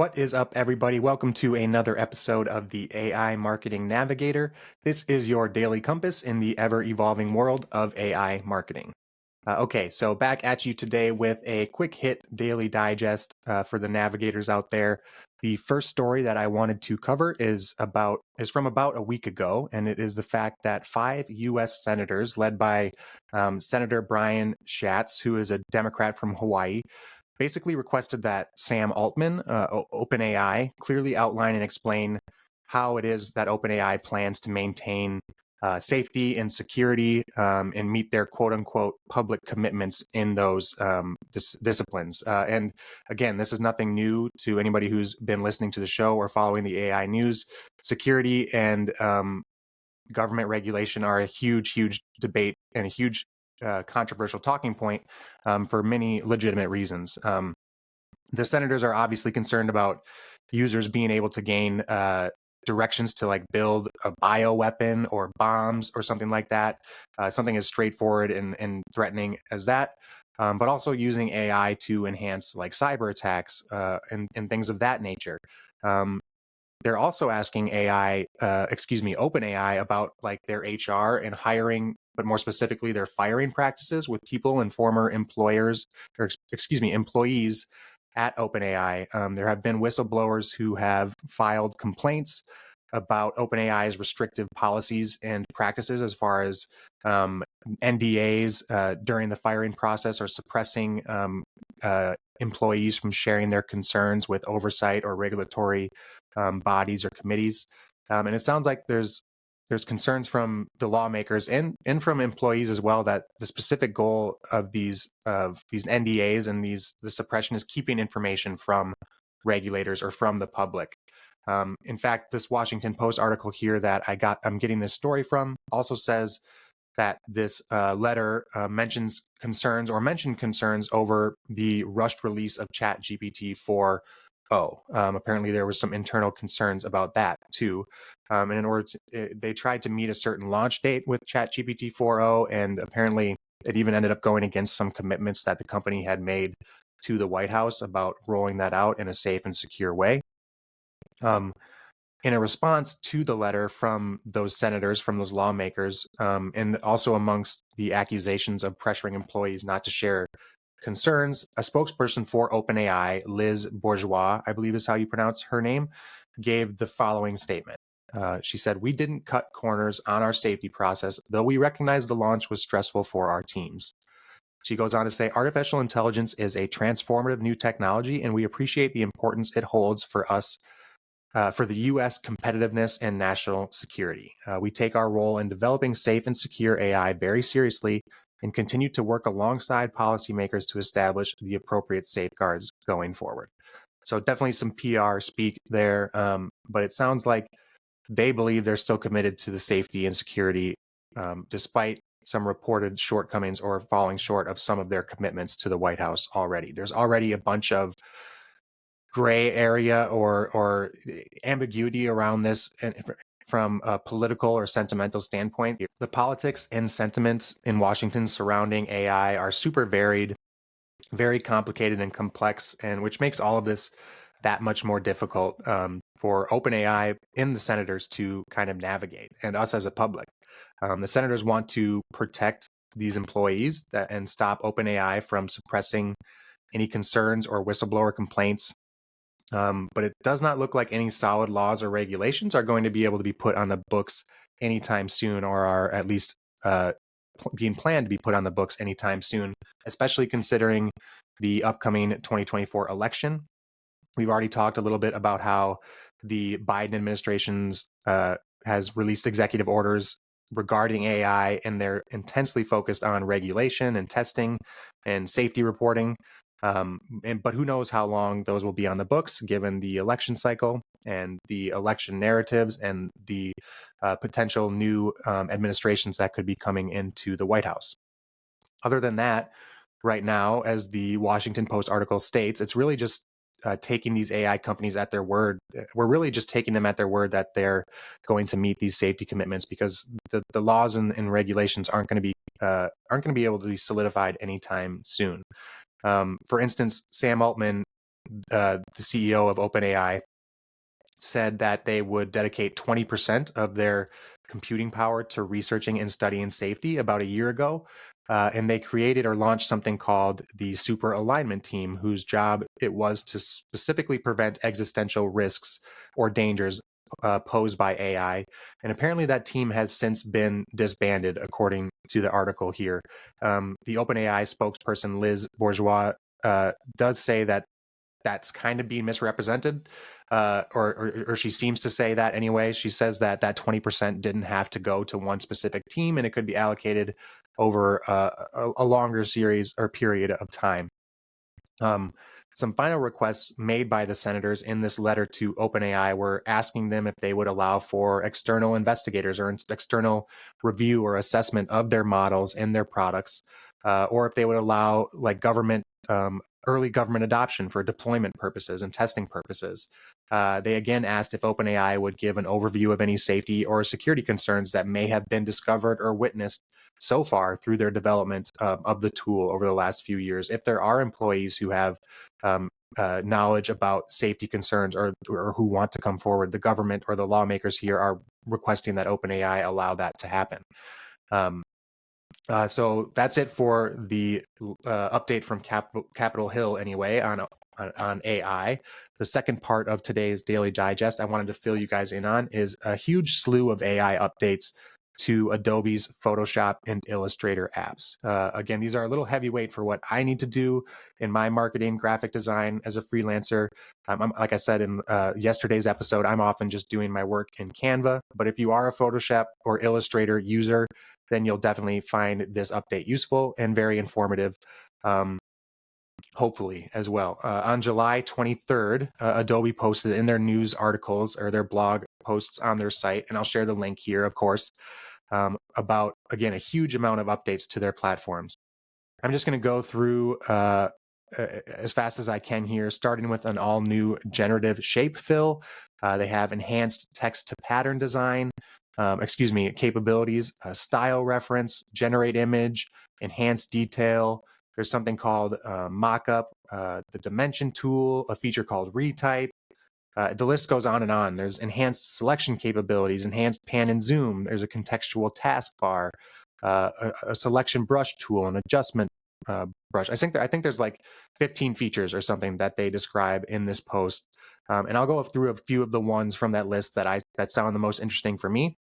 What is up, everybody? Welcome to another episode of the AI Marketing Navigator. This is your daily compass in the ever-evolving world of AI marketing. Okay, so back at you today with a quick hit daily digest for the navigators out there. The first story that I wanted to cover is from about a week ago, and it is the fact that 5 U.S. senators, led by Senator Brian Schatz, who is a Democrat from Hawaii, basically requested that Sam Altman, OpenAI, clearly outline and explain how it is that OpenAI plans to maintain safety and security and meet their quote unquote public commitments in those disciplines. And again, this is nothing new to anybody who's been listening to the show or following the AI news. Security and government regulation are a huge debate and a huge controversial talking point for many legitimate reasons. The senators are obviously concerned about users being able to gain directions to like build a bioweapon or bombs or something like that, something as straightforward and threatening as that, but also using AI to enhance like cyber attacks and things of that nature. They're also asking OpenAI about like their HR and hiring, but more specifically their firing practices with people and former employees at OpenAI. There have been whistleblowers who have filed complaints about OpenAI's restrictive policies and practices as far as NDAs during the firing process or suppressing employees from sharing their concerns with oversight or regulatory bodies or committees. And it sounds like there's concerns from the lawmakers and from employees as well that the specific goal of these NDAs and the suppression is keeping information from regulators or from the public. In fact, this Washington Post article here that I'm getting this story from also says that this letter mentioned concerns over the rushed release of ChatGPT 4.0. Apparently, there was some internal concerns about that too. And in order they tried to meet a certain launch date with ChatGPT 4.0, and apparently it even ended up going against some commitments that the company had made to the White House about rolling that out in a safe and secure way. In a response to the letter from those senators, from those lawmakers, and also amongst the accusations of pressuring employees not to share concerns, a spokesperson for OpenAI, Liz Bourgeois, I believe is how you pronounce her name, gave the following statement. She said, "We didn't cut corners on our safety process, though we recognize the launch was stressful for our teams." She goes on to say, "Artificial intelligence is a transformative new technology, and we appreciate the importance it holds for us for the U.S. competitiveness and national security. We take our role in developing safe and secure AI very seriously and continue to work alongside policymakers to establish the appropriate safeguards going forward." So definitely some PR speak there, but it sounds like they believe they're still committed to the safety and security, despite some reported shortcomings or falling short of some of their commitments to the White House already. There's already a bunch of gray area or ambiguity around this from a political or sentimental standpoint. The politics and sentiments in Washington surrounding AI are super varied, very complicated and complex, and which makes all of this that much more difficult for OpenAI and the senators to kind of navigate, and us as a public. The senators want to protect these employees and stop OpenAI from suppressing any concerns or whistleblower complaints. But it does not look like any solid laws or regulations are going to be able to be put on the books anytime soon, or are at least being planned to be put on the books anytime soon, especially considering the upcoming 2024 election. We've already talked a little bit about how the Biden administration's has released executive orders regarding AI, and they're intensely focused on regulation and testing and safety reporting. But who knows how long those will be on the books, given the election cycle and the election narratives and the potential new administrations that could be coming into the White House. Other than that, right now, as the Washington Post article states, it's really just taking these AI companies at their word. We're really just taking them at their word that they're going to meet these safety commitments, because the laws and regulations aren't going to be able to be solidified anytime soon. For instance, Sam Altman the CEO of OpenAI, said that they would dedicate 20% of their computing power to researching and studying safety about a year ago. And they created or launched something called the Super Alignment Team, whose job it was to specifically prevent existential risks or dangers posed by AI. And apparently that team has since been disbanded, according to the article here. The OpenAI spokesperson, Liz Bourgeois, does say that that's kind of being misrepresented, or she seems to say that anyway. She says that 20% didn't have to go to one specific team, and it could be allocated over a longer series or period of time. Some final requests made by the senators in this letter to OpenAI were asking them if they would allow for external investigators or external review or assessment of their models and their products, or if they would allow like early government adoption for deployment purposes and testing purposes. They again asked if OpenAI would give an overview of any safety or security concerns that may have been discovered or witnessed so far through their development of the tool over the last few years. If there are employees who have knowledge about safety concerns or who want to come forward, the government or the lawmakers here are requesting that OpenAI allow that to happen. So that's it for the update from Capitol Hill anyway on AI. The second part of today's Daily Digest I wanted to fill you guys in on is a huge slew of AI updates to Adobe's Photoshop and Illustrator apps. Again, these are a little heavyweight for what I need to do in my marketing, graphic design as a freelancer. Like I said in yesterday's episode, I'm often just doing my work in Canva. But if you are a Photoshop or Illustrator user, then you'll definitely find this update useful and very informative, hopefully as well. On July 23rd, Adobe posted in their news articles or their blog posts on their site, and I'll share the link here, of course, about, again, a huge amount of updates to their platforms. I'm just going to go through as fast as I can here, starting with an all-new generative shape fill. They have enhanced text-to-pattern design, capabilities, style reference, generate image, enhance detail. There's something called mockup, the dimension tool, a feature called retype. The list goes on and on. There's enhanced selection capabilities, enhanced pan and zoom. There's a contextual taskbar, a selection brush tool, an adjustment brush. I think there's like 15 features or something that they describe in this post. And I'll go through a few of the ones from that list that sound the most interesting for me.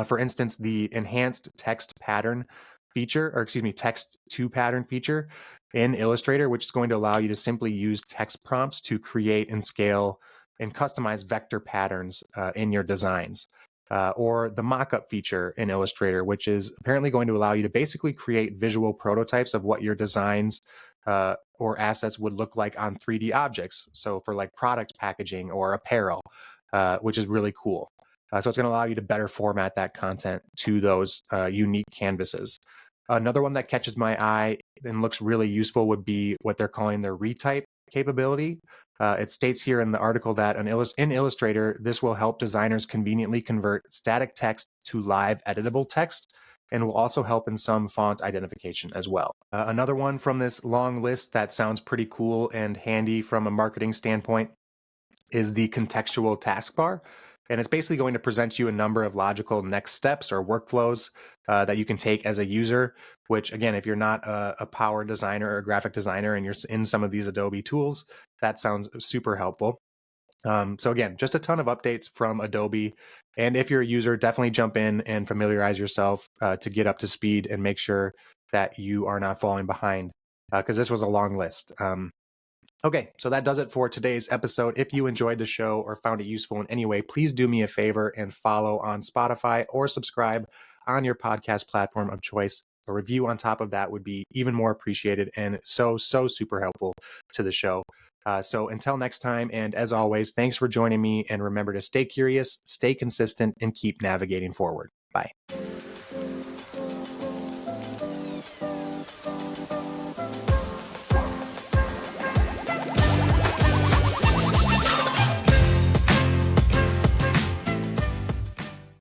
For instance, the enhanced text pattern feature, or excuse me, text to pattern feature in Illustrator, which is going to allow you to simply use text prompts to create and scale and customize vector patterns in your designs. Or the mockup feature in Illustrator, which is apparently going to allow you to basically create visual prototypes of what your designs or assets would look like on 3D objects. So for like product packaging or apparel, which is really cool. So it's going to allow you to better format that content to those unique canvases. Another one that catches my eye and looks really useful would be what they're calling their retype capability. It states here in the article that in Illustrator, this will help designers conveniently convert static text to live editable text, and will also help in some font identification as well. Another one from this long list that sounds pretty cool and handy from a marketing standpoint is the contextual taskbar. And it's basically going to present you a number of logical next steps or workflows that you can take as a user, which again, if you're not a power designer or a graphic designer and you're in some of these Adobe tools, that sounds super helpful. So again, just a ton of updates from Adobe. And if you're a user, definitely jump in and familiarize yourself to get up to speed and make sure that you are not falling behind, because this was a long list. Okay, so that does it for today's episode. If you enjoyed the show or found it useful in any way, please do me a favor and follow on Spotify or subscribe on your podcast platform of choice. A review on top of that would be even more appreciated and so super helpful to the show. So until next time, and as always, thanks for joining me, and remember to stay curious, stay consistent, and keep navigating forward. Bye.